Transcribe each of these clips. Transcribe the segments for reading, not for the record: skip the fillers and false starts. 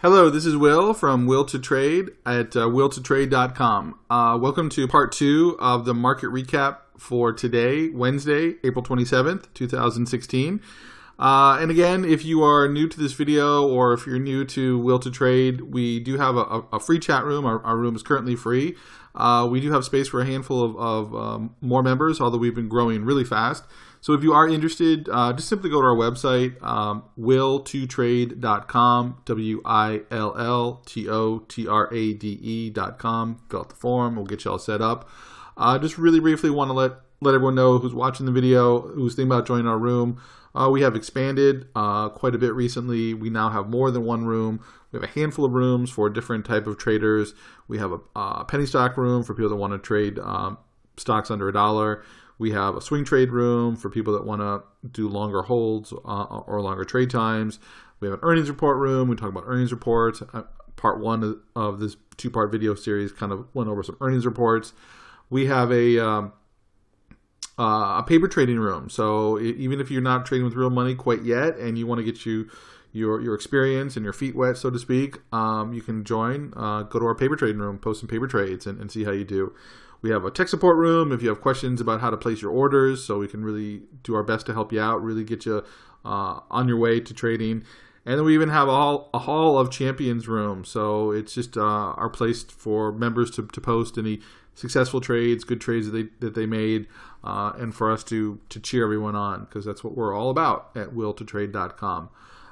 Hello, this is Will from Will to Trade at willtotrade.com. Welcome to part 2 of the market recap for today, Wednesday, April 27th, 2016. And again, if you are new to this video or if you're new to Will to Trade, we do have a free chat room. Our room is currently free. We do have space for a handful of more members, although we've been growing really fast. So if you are interested, just simply go to our website, willtotrade.com, willtotrade.com. Fill out the form. We'll get you all set up. Just really briefly want to let everyone know who's watching the video, who's thinking about joining our room. We have expanded quite a bit recently. We now have more than one room. We have a handful of rooms for different type of traders. We have a penny stock room for people that want to trade stocks under $1. We have a swing trade room for people that want to do longer holds or longer trade times. We have an earnings report room. We talk about earnings reports. Part 1 of this 2-part video series kind of went over some earnings reports. We have a paper trading room. So even if you're not trading with real money quite yet and you want to get your experience and your feet wet, so to speak, you can join. Go to our paper trading room, post some paper trades, and see how you do. We have a tech support room if you have questions about how to place your orders, so we can really do our best to help you out, really get you on your way to trading. And then we even have a Hall of Champions room. So it's just our place for members to post any successful trades, good trades that they made, and for us to cheer everyone on, because that's what we're all about at willtotrade.com.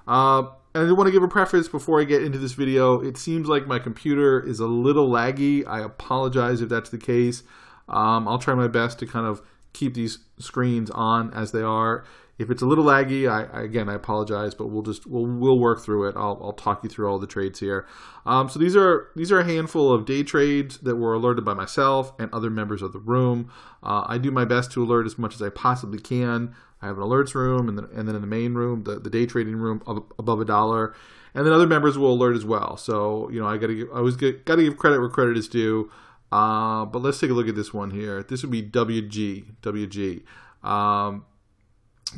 And I want to give a preface before I get into this video. It seems like my computer is a little laggy. I apologize if that's the case. I'll try my best to kind of keep these screens on as they are. If it's a little laggy, I apologize, but we'll work through it. I'll talk you through all the trades here. So these are a handful of day trades that were alerted by myself and other members of the room. I do my best to alert as much as I possibly can. I have an alerts room, and then in the main room, the day trading room above $1, and then other members will alert as well. So I always gotta give credit where credit is due. But let's take a look at this one here. This would be WG.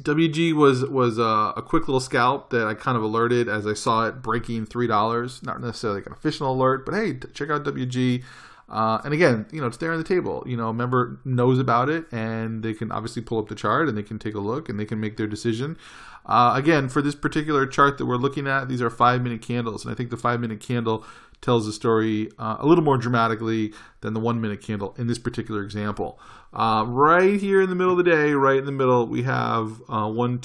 WG was a quick little scalp that I kind of alerted as I saw it breaking $3. Not necessarily like an official alert, but hey, check out WG. And again, it's there on the table. A member knows about it, and they can obviously pull up the chart and they can take a look and they can make their decision. Again, for this particular chart that we're looking at, these are 5-minute candles, and I think the 5-minute candle tells the story a little more dramatically than the 1-minute candle in this particular example. Right here in the middle of the day, right in the middle, we have 5 or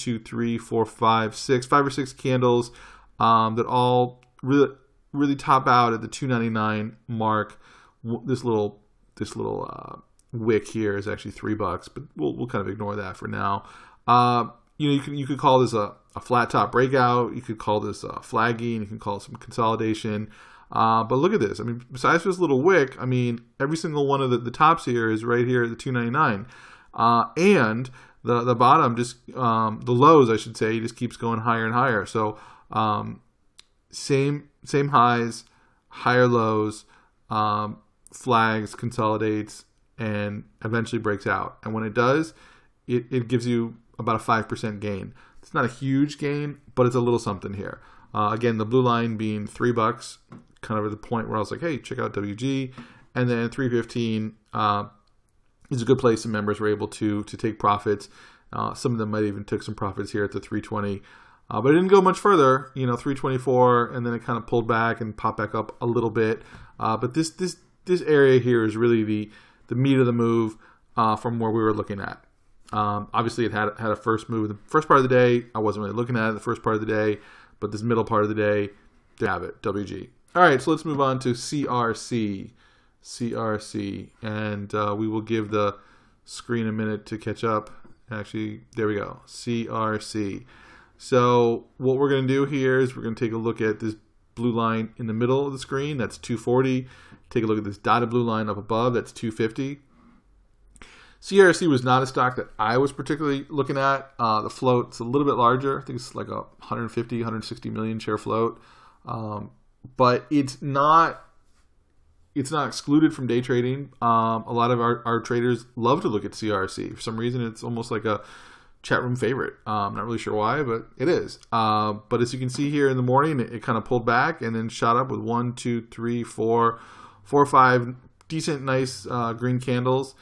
6 candles that all really top out at the $2.99 mark. This little wick here is actually $3, but we'll kind of ignore that for now. You could call this a flat top breakout. You could call this flagging. You can call it some consolidation. But look at this. I mean, besides this little wick, I mean, every single one of the tops here is right here at the $2.99, and the bottom just the lows, I should say, just keeps going higher and higher. So same highs, higher lows. Flags, consolidates, and eventually breaks out. And when it does, it gives you about a 5% gain. It's not a huge gain, but it's a little something here. Again, the blue line being $3, kind of at the point where I was like, hey, check out WG. And then $3.15 is a good place, and members were able to take profits. Some of them might even took some profits here at the $3.20. But it didn't go much further, $3.24, and then it kind of pulled back and popped back up a little bit. But this area here is really the meat of the move from where we were looking at. Obviously, it had a first move. The first part of the day, I wasn't really looking at it the first part of the day, but this middle part of the day, there you have it, WG. All right, so let's move on to CRC, and we will give the screen a minute to catch up. Actually, there we go, CRC. So what we're going to do here is we're going to take a look at this blue line in the middle of the screen. That's 240. Take a look at this dotted blue line up above. That's 250. CRC was not a stock that I was particularly looking at. The float's a little bit larger. I think it's like a 150, 160 million share float. But it's not excluded from day trading. A lot of our traders love to look at CRC. For some reason, it's almost like a chat room favorite. I'm not really sure why, but it is. But as you can see here in the morning, it kind of pulled back and then shot up with 1, 2, 3, 4 or 5 decent, nice green candles,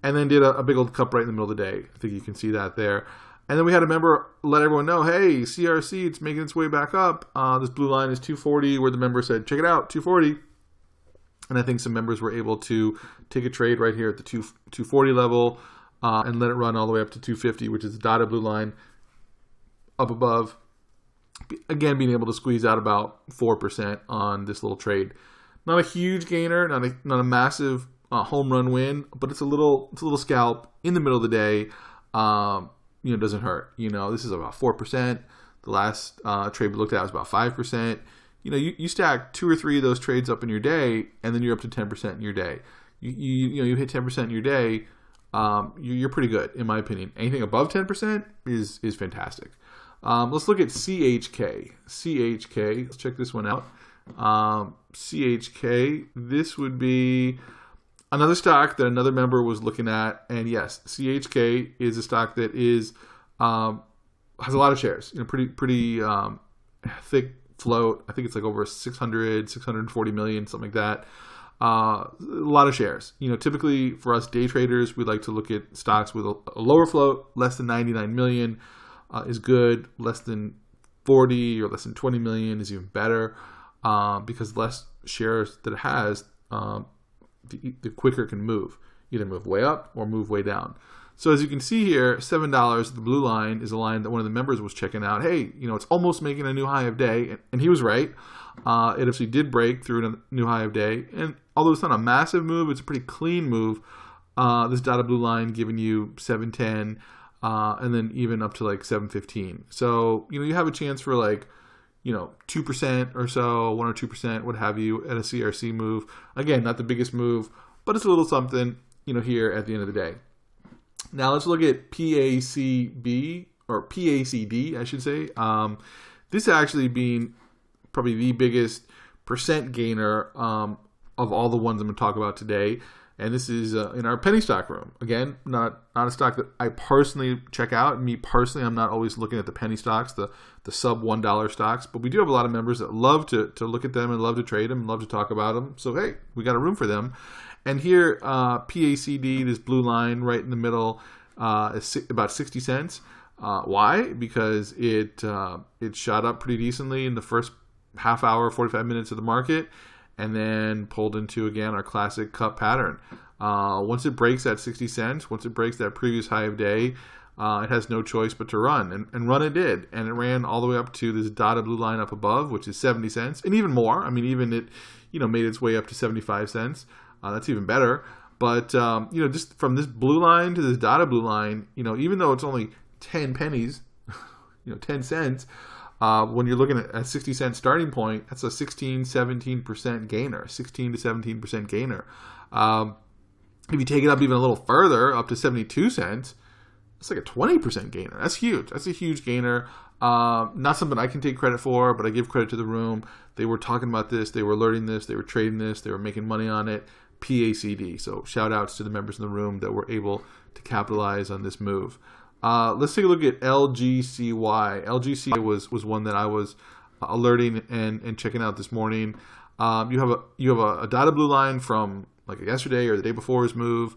and then did a big old cup right in the middle of the day. I think you can see that there. And then we had a member let everyone know, hey, CRC, it's making its way back up. This blue line is 240, where the member said, check it out, 240. And I think some members were able to take a trade right here at the 240 level and let it run all the way up to 250, which is the dotted blue line up above. Again, being able to squeeze out about 4% on this little trade. Not a huge gainer, not a massive home run win, but it's a little scalp in the middle of the day. Doesn't hurt. This is about 4%. The last trade we looked at was about 5%. You stack 2 or 3 of those trades up in your day, and then you're up to 10% in your day. You hit 10% in your day, you're pretty good, in my opinion. Anything above 10% is fantastic. Let's look at CHK. CHK, let's check this one out. CHK, this would be another stock that another member was looking at, and yes, CHK is a stock that is has a lot of shares. Pretty thick float. I think it's like over 640 million, something like that. A lot of shares. Typically for us day traders, we like to look at stocks with a lower float. Less than 99 million is good. Less than 40 or less than 20 million is even better, because less shares that it has, the quicker it can move. Either move way up or move way down. So as you can see here, $7, the blue line, is a line that one of the members was checking out. Hey, it's almost making a new high of day. And he was right. It actually did break through a new high of day. And although it's not a massive move, it's a pretty clean move. This dotted blue line giving you 710 and then even up to like 715. So, you have a chance for like, 2% or so, 1 or 2%, what have you, at a CRC move. Again, not the biggest move, but it's a little something, here at the end of the day. Now let's look at PACB, or PACD, I should say. This actually being probably the biggest percent gainer of all the ones I'm going to talk about today. And this is in our penny stock room. Again, not a stock that I personally check out. Me personally, I'm not always looking at the penny stocks, the sub $1 stocks. But we do have a lot of members that love to look at them and love to trade them and love to talk about them. So, hey, we got a room for them. And here, PACD, this blue line right in the middle, is about 60 cents. Why? Because it shot up pretty decently in the first half hour, 45 minutes of the market, and then pulled into, again, our classic cup pattern. Once it breaks that 60 cents, once it breaks that previous high of day, it has no choice but to run. And run it did. And it ran all the way up to this dotted blue line up above, which is 70 cents, and even more. I mean, even it made its way up to 75 cents. That's even better. But, just from this blue line to this dotted blue line, even though it's only 10 pennies, 10 cents, when you're looking at a 60 cent starting point, that's a 17% gainer, 16 to 17% gainer. If you take it up even a little further, up to 72 cents, it's like a 20% gainer. That's huge. That's a huge gainer. Not something I can take credit for, but I give credit to the room. They were talking about this. They were alerting this. They were trading this. They were making money on it. PACD. So shout outs to the members in the room that were able to capitalize on this move. Let's take a look at LGCY. LGCY was one that I was alerting and checking out this morning. You have a dotted blue line from like yesterday or the day before's move,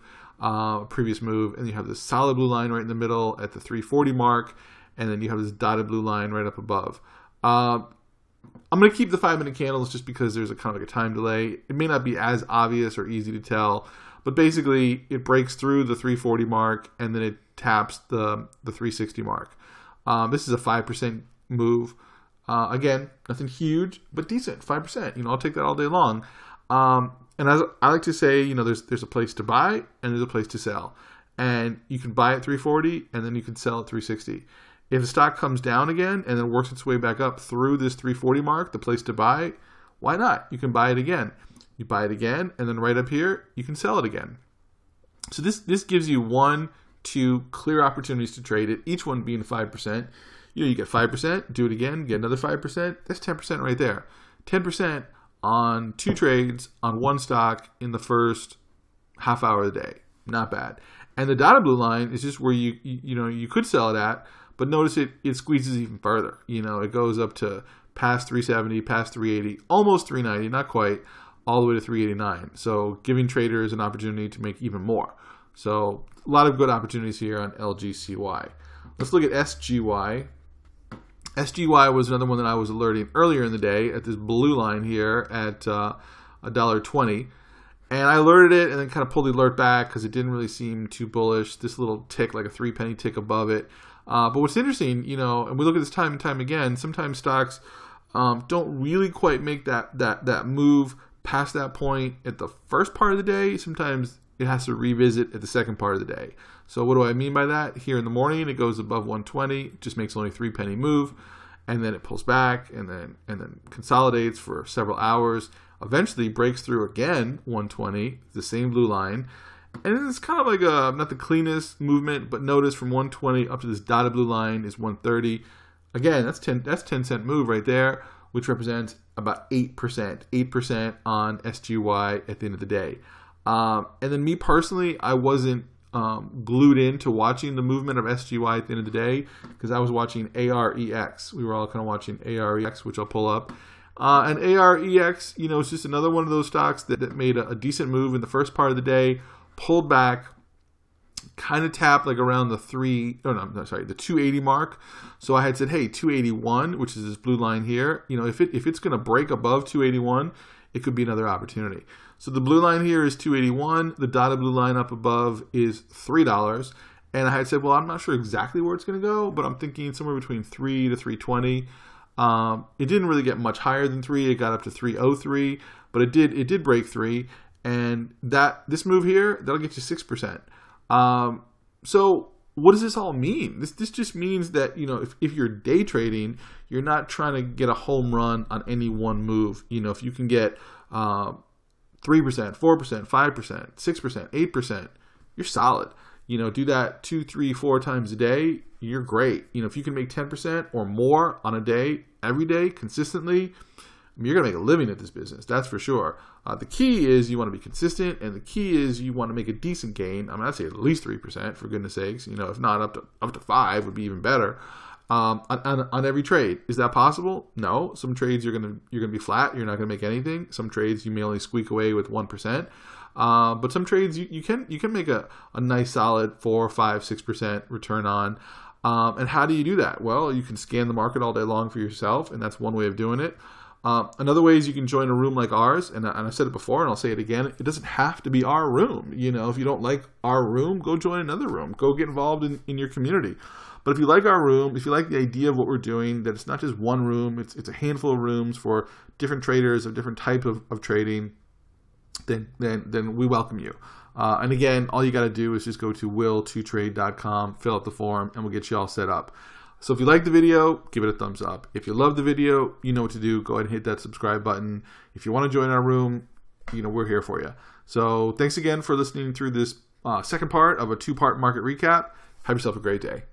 previous move, and you have this solid blue line right in the middle at the 340 mark, and then you have this dotted blue line right up above. I'm going to keep the 5-minute candles just because there's a kind of like a time delay. It may not be as obvious or easy to tell, but basically it breaks through the 340 mark and then it taps the 360 mark. This is a 5% move. Again, nothing huge, but decent, 5%. I'll take that all day long. And as I like to say, there's a place to buy and there's a place to sell. And you can buy at 340 and then you can sell at 360. If the stock comes down again and then works its way back up through this 340 mark, the place to buy, why not? You can buy it again. You buy it again, and then right up here, you can sell it again. So this gives you 1, 2 clear opportunities to trade it, each one being 5%. You get 5%, do it again, get another 5%. That's 10% right there. 10% on 2 trades on 1 stock in the first half hour of the day. Not bad. And the dotted blue line is just where you could sell it at, but notice it squeezes even further. It goes up to past 370, past 380, almost 390, not quite, all the way to 389. So giving traders an opportunity to make even more. So a lot of good opportunities here on LGCY. Let's look at SGY. SGY was another one that I was alerting earlier in the day at this blue line here at $1.20. And I alerted it and then kind of pulled the alert back because it didn't really seem too bullish. This little tick, like a 3-penny tick above it. But what's interesting, and we look at this time and time again, sometimes stocks don't really quite make that move past that point at the first part of the day. Sometimes it has to revisit at the second part of the day. So what do I mean by that? Here in the morning, it goes above 120, just makes only a 3-penny move, and then it pulls back and then consolidates for several hours. Eventually breaks through again 120, the same blue line. And it's kind of like not the cleanest movement, but notice from 120 up to this dotted blue line is 130. Again, that's 10 cent move right there, which represents about 8% on SGY at the end of the day. And then me personally, I wasn't glued into watching the movement of SGY at the end of the day because I was watching AREX. We were all kind of watching AREX, which I'll pull up. And AREX, it's just another one of those stocks that made a decent move in the first part of the day, pulled back, kind of tapped like around the 280 mark. So I had said, hey, 281, which is this blue line here. If it's going to break above 281, it could be another opportunity. So the blue line here is 281. The dotted blue line up above is $3. And I had said, well, I'm not sure exactly where it's going to go, but I'm thinking somewhere between 3 to 320. It didn't really get much higher than 3. It got up to 303, but it did break 3. And this move here, that'll get you 6%. So what does this all mean? This just means that, if you're day trading, you're not trying to get a home run on any one move. If you can get 3%, 4%, 5%, 6%, 8%, you're solid. Do that 2, 3, 4 times a day, you're great. If you can make 10% or more on a day, every day, consistently, you're going to make a living at this business. That's for sure. The key is you want to be consistent, and the key is you want to make a decent gain. I'd say at least 3%, for goodness sakes. If not, up to 5 would be even better. On every trade. Is that possible? No. Some trades you're going to be flat. You're not going to make anything. Some trades you may only squeak away with 1%. But some trades you can make a nice solid 4, 5, 6% return on. And how do you do that? Well, you can scan the market all day long for yourself, and that's one way of doing it. Another way is you can join a room like ours, and I've said it before, and I'll say it again. It doesn't have to be our room. If you don't like our room, go join another room. Go get involved in your community. But if you like our room, if you like the idea of what we're doing, that it's not just one room, it's a handful of rooms for different traders of different type of trading, then we welcome you. And again, all you got to do is just go to will2trade.com, fill out the form, and we'll get you all set up. So if you like the video, give it a thumbs up. If you love the video, you know what to do. Go ahead and hit that subscribe button. If you want to join our room, we're here for you. So thanks again for listening through this second part of a 2-part market recap. Have yourself a great day.